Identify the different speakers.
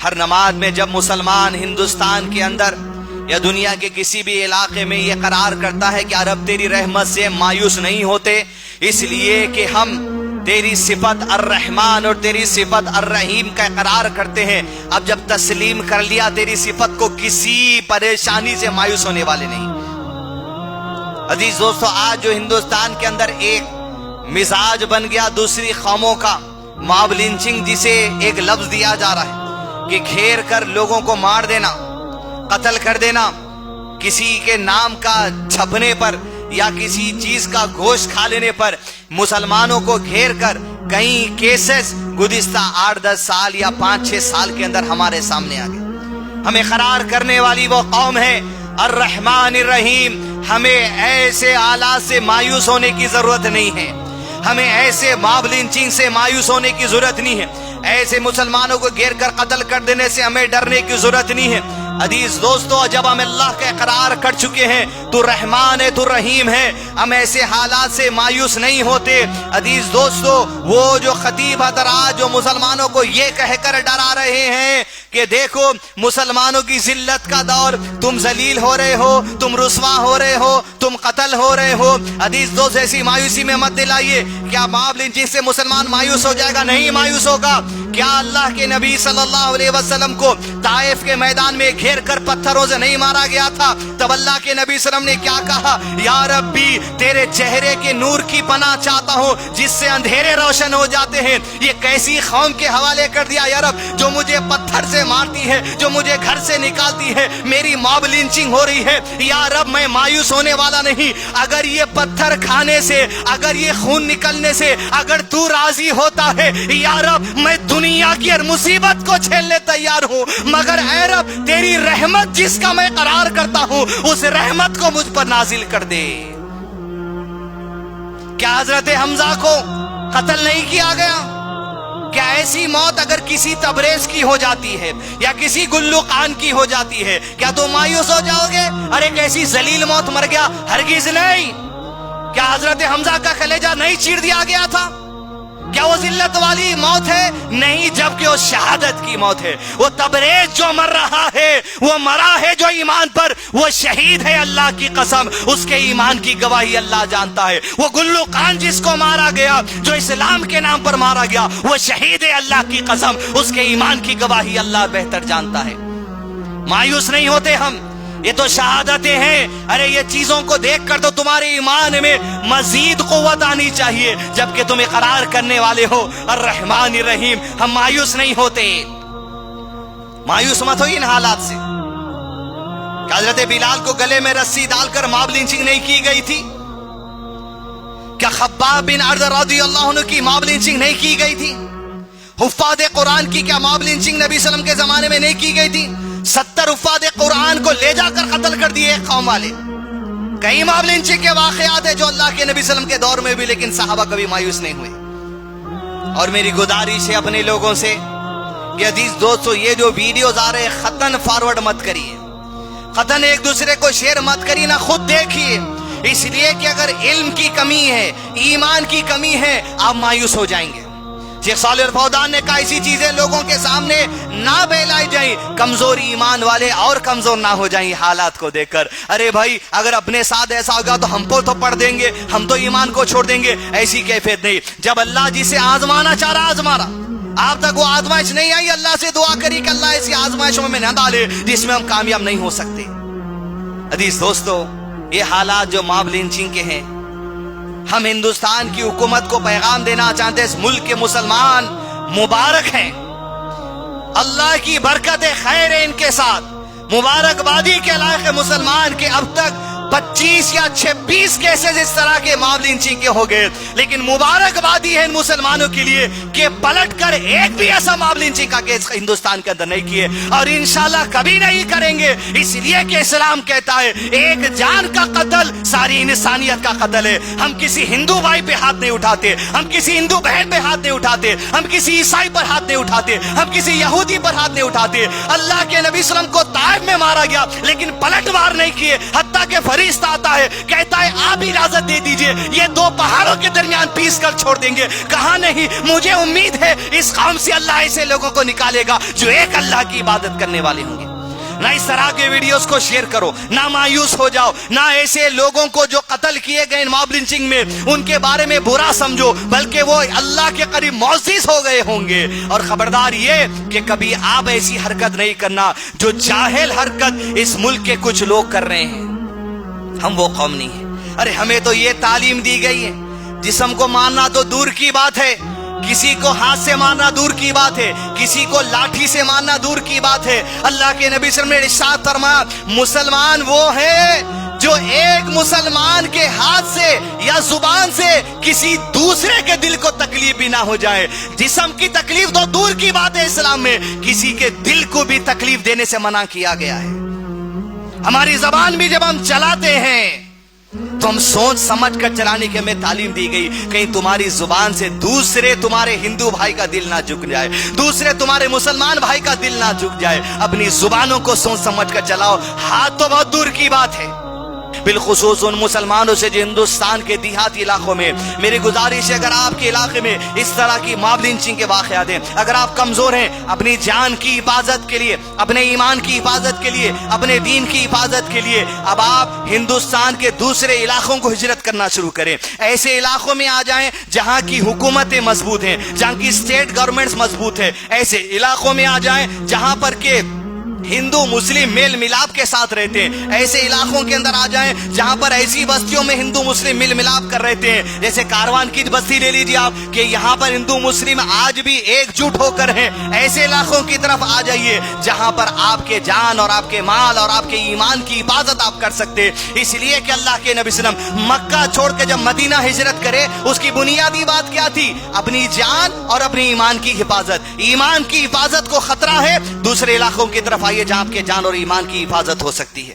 Speaker 1: ہر نماز میں جب مسلمان ہندوستان کے اندر یا دنیا کے کسی بھی علاقے میں یہ قرار کرتا ہے کہ عرب تیری رحمت سے مایوس نہیں ہوتے، اس لیے کہ ہم تیری صفت الرحمن اور تیری صفت الرحیم کا اقرار کرتے ہیں، اب جب تسلیم کر لیا تیری صفت کو، کسی پریشانی سے مایوس ہونے والے نہیں۔ عزیز دوستو، آج جو ہندوستان کے اندر ایک مزاج بن گیا دوسری قوموں کا، ماب لنچنگ جسے ایک لفظ دیا جا رہا ہے کہ گھیر کر لوگوں کو مار دینا، قتل کر دینا، کسی کے نام کا چھپنے پر یا کسی چیز کا گوشت کھا لینے پر مسلمانوں کو گھیر کر کئی کیسز گزشتہ 8-10 سال یا 5-6 سال کے اندر ہمارے سامنے آ گئے۔ ہمیں قرار کرنے والی وہ قوم ہے الرحمن الرحیم۔ ہمیں ایسے حالات سے مایوس ہونے کی ضرورت نہیں ہے، ہمیں ایسے ماب لنچنگ سے مایوس ہونے کی ضرورت نہیں ہے، ایسے مسلمانوں کو گھیر کر قتل کر دینے سے ہمیں ڈرنے کی ضرورت نہیں ہے۔ عزیز دوستو، جب ہم اللہ کا اقرار کر چکے ہیں تو رحمان ہے، تو رحیم ہے، ہم ایسے حالات سے مایوس نہیں ہوتے۔ عزیز دوستو، وہ جو خطیب حضرات جو مسلمانوں کو یہ کہہ کر ڈرا رہے ہیں کہ دیکھو مسلمانوں کی ذلت کا دور، تم ذلیل ہو رہے ہو، تم رسوا ہو رہے ہو، تم قتل ہو رہے ہو، عزیز دوست ایسی مایوسی میں مت دلائیے۔ کیا ماب لنچنگ سے مسلمان مایوس ہو جائے گا؟ نہیں مایوس ہوگا۔ کیا اللہ کے نبی صلی اللہ علیہ وسلم کو طائف کے میدان میں گھیر کر پتھروں سے نہیں مارا گیا تھا؟ تب اللہ کے نبی صلی اللہ علیہ وسلم نے کیا کہا؟ یا ربی، تیرے چہرے کے نور کی پناہ چاہتا ہوں جس سے اندھیرے روشن ہو جاتے ہیں۔ یہ کیسی قوم کے حوالے کر دیا یا رب، جو مجھے پتھر سے مارتی ہے، جو مجھے گھر سے نکالتی ہے، میری ماب لنچنگ ہو رہی ہے۔ یا رب، میں مایوس ہونے والا نہیں۔ اگر یہ پتھر کھانے سے، اگر یہ خون نکلنے سے اگر تو راضی ہوتا ہے یا رب، میں دنیا کی ہر مصیبت کو جھیلنے تیار ہوں، مگر اے رب تیری رحمت جس کا میں قرار کرتا ہوں اس رحمت کو مجھ پر نازل کر دے۔ کیا حضرت حمزہ کو قتل نہیں کیا گیا؟ کیا ایسی موت اگر کسی تبریز کی ہو جاتی ہے یا کسی گلو خان کی ہو جاتی ہے کیا تو مایوس ہو جاؤ گے؟ ارے کیسی ذلیل موت مر گیا؟ ہرگز نہیں۔ کیا حضرت حمزہ کا کلیجہ نہیں چیر دیا گیا تھا؟ کیا وہ ذلت والی موت ہے؟ نہیں، جبکہ وہ شہادت کی موت ہے۔ وہ تبریز جو مر رہا ہے وہ مرا ہے جو ایمان پر، وہ شہید ہے اللہ کی قسم، اس کے ایمان کی گواہی اللہ جانتا ہے۔ وہ گلو خان جس کو مارا گیا، جو اسلام کے نام پر مارا گیا، وہ شہید ہے اللہ کی قسم، اس کے ایمان کی گواہی اللہ بہتر جانتا ہے۔ مایوس نہیں ہوتے ہم، یہ تو شہادتیں ہیں۔ ارے یہ چیزوں کو دیکھ کر تو تمہارے ایمان میں مزید قوت آنی چاہیے، جبکہ تم اقرار کرنے والے ہو الرحمن الرحیم۔ ہم مایوس نہیں ہوتے، مایوس مت ہو ان حالات سے۔ کہ حضرت بلال کو گلے میں رسی ڈال کر ماب لنچنگ نہیں کی گئی تھی؟ کیا خباب بن عرض رضی اللہ عنہ کی ماب لنچنگ نہیں کی گئی تھی؟ حفاظ قرآن کی کیا ماب لنچنگ نبی صلی اللہ علیہ وسلم کے زمانے میں نہیں کی گئی تھی؟ 70 حفاظ قرآن کو لے جا کر قتل کر دیے ایک قوم والے۔ کئی ماب لنچنگ کے واقعات ہیں جو اللہ کے نبی صلی اللہ علیہ وسلم کے دور میں بھی، لیکن صحابہ کبھی مایوس نہیں ہوئے۔ اور میری گزارش ہے اپنے لوگوں سے کہ عزیز دوستو، یہ جو ویڈیوز آ رہے ہیں خطاً فارورڈ مت کریے، خطاً ایک دوسرے کو شیئر مت کریے، نہ خود دیکھیے، اس لیے کہ اگر علم کی کمی ہے، ایمان کی کمی ہے، آپ مایوس ہو جائیں گے۔ شیخ صالح الفوزان نے کہا ایسی چیزیں لوگوں کے سامنے نہ پھیلائی جائیں، کمزور ایمان والے اور کمزور نہ ہو جائیں حالات کو دیکھ کر۔ ارے بھائی، اگر اپنے ساتھ ایسا ہوگا تو ہم کو تو پڑھ دیں گے، ہم تو ایمان کو چھوڑ دیں گے، ایسی کیفیت نہیں۔ جب اللہ جسے آزمانا چاہ رہا آزما رہا، آپ تک وہ آزمائش نہیں آئی، اللہ سے دعا کری کہ اللہ ایسی آزمائشوں میں نہ ڈالے جس میں ہم کامیاب نہیں ہو سکتے۔ عزیز دوستو، یہ حالات جو ماب لنچنگ کے ہیں، ہم ہندوستان کی حکومت کو پیغام دینا چاہتے ہیں، اس ملک کے مسلمان مبارک ہیں، اللہ کی برکت خیر ہے ان کے ساتھ، مبارکبادی کے لائق مسلمان کے اب تک 25 یا 26 کیسز اس طرح کے ماب لنچنگ کے ہو گئے، لیکن مبارکبادی ہے ان مسلمانوں کے لیے کہ پلٹ کر ایک بھی ایسا ماب لنچنگ کا کیس ہندوستان کے اندر نہیں کیے، اور انشاءاللہ کبھی نہیں کریں گے، اس لیے کہ اسلام کہتا ہے ایک جان کا قتل ساری انسانیت کا قتل ہے۔ ہم کسی ہندو بھائی پہ ہاتھ نہیں اٹھاتے، ہم کسی ہندو بہن پہ ہاتھ نہیں اٹھاتے، ہم کسی عیسائی پر ہاتھ نہیں اٹھاتے، ہم کسی یہودی پر ہاتھ نہیں اٹھاتے۔ اللہ کے نبی صلی اللہ علیہ وسلم کو طائف میں مارا گیا لیکن پلٹ مار نہیں کیے، حتیٰ کہ فرشتہ آتا ہے، کہتا ہے آپ اجازت دے دیجئے، یہ دو پہاڑوں کے درمیان پیس کر چھوڑ دیں گے۔ کہا نہیں، مجھے امید ہے اس قوم سے اللہ ایسے لوگوں کو نکالے گا جو ایک اللہ کی عبادت کرنے والے ہوں گے۔ نہ اس طرح کے ویڈیوز کو شیئر کرو، نہ مایوس ہو جاؤ، نہ ایسے لوگوں کو جو قتل کیے گئے موب لنچنگ میں ان کے بارے میں برا سمجھو، بلکہ وہ اللہ کے قریب معزز ہو گئے ہوں گے۔ اور خبردار یہ کہ کبھی آپ ایسی حرکت نہیں کرنا جو جاہل حرکت اس ملک کے کچھ لوگ کر رہے ہیں۔ ہم وہ قوم نہیں ہیں۔ ارے ہمیں تو یہ تعلیم دی گئی ہے، جسم کو مارنا تو دور کی بات ہے، کسی کو ہاتھ سے مارنا دور کی بات ہے، کسی کو لاٹھی سے مارنا دور کی بات ہے۔ اللہ کے نبی صلی اللہ علیہ وسلم نے ارشاد فرمایا، مسلمان وہ ہے جو ایک مسلمان کے ہاتھ سے یا زبان سے کسی دوسرے کے دل کو تکلیف بھی نہ ہو جائے۔ جسم کی تکلیف تو دور کی بات ہے، اسلام میں کسی کے دل کو بھی تکلیف دینے سے منع کیا گیا ہے۔ ہماری زبان بھی جب ہم چلاتے ہیں تو ہم سوچ سمجھ کر چلانے کی ہمیں تعلیم دی گئی، کہیں تمہاری زبان سے دوسرے تمہارے ہندو بھائی کا دل نہ جھک جائے، دوسرے تمہارے مسلمان بھائی کا دل نہ جھک جائے۔ اپنی زبانوں کو سوچ سمجھ کر چلاؤ، ہاتھ تو بہت دور کی بات ہے، بالخصوص ان مسلمانوں سے جو ہندوستان کے دیہاتی علاقوں میں۔ میری گزارش ہے اگر آپ کے علاقے میں اس طرح کی موب لنچنگ کے واقعات ہیں، اگر آپ کمزور ہیں، اپنی جان کی حفاظت کے لیے، اپنے ایمان کی حفاظت کے لیے، اپنے دین کی حفاظت کے لیے اب آپ ہندوستان کے دوسرے علاقوں کو ہجرت کرنا شروع کریں۔ ایسے علاقوں میں آ جائیں جہاں کی حکومتیں مضبوط ہیں، جہاں کی اسٹیٹ گورنمنٹس مضبوط ہے۔ ایسے علاقوں میں آ جائیں جہاں پر کہ ہندو مسلم میل ملاپ کے ساتھ رہتے ہیں۔ ایسے علاقوں کے اندر آ جائیں جہاں پر ایسی بستیوں میں ہندو مسلم میل ملاپ کر رہتے ہیں، جیسے کاروان کی بستی لے لیجیے آپ، کہ یہاں پر ہندو مسلم آج بھی ایک جٹ ہو کر ہیں۔ ایسے علاقوں کی طرف آ جائیے جہاں پر آپ کے جان اور آپ کے مال اور آپ کے ایمان کی حفاظت آپ کر سکتے۔ اس لیے کہ اللہ کے نبی صلی اللہ علیہ وسلم مکہ چھوڑ کے جب مدینہ ہجرت کرے، اس کی بنیادی بات کیا تھی؟ اپنی جان اور اپنے ایمان کی حفاظت۔ ایمان کی حفاظت کو خطرہ ہے، دوسرے علاقوں کی طرف آئیے جہاں آپ کے جان اور ایمان کی حفاظت ہو سکتی ہے۔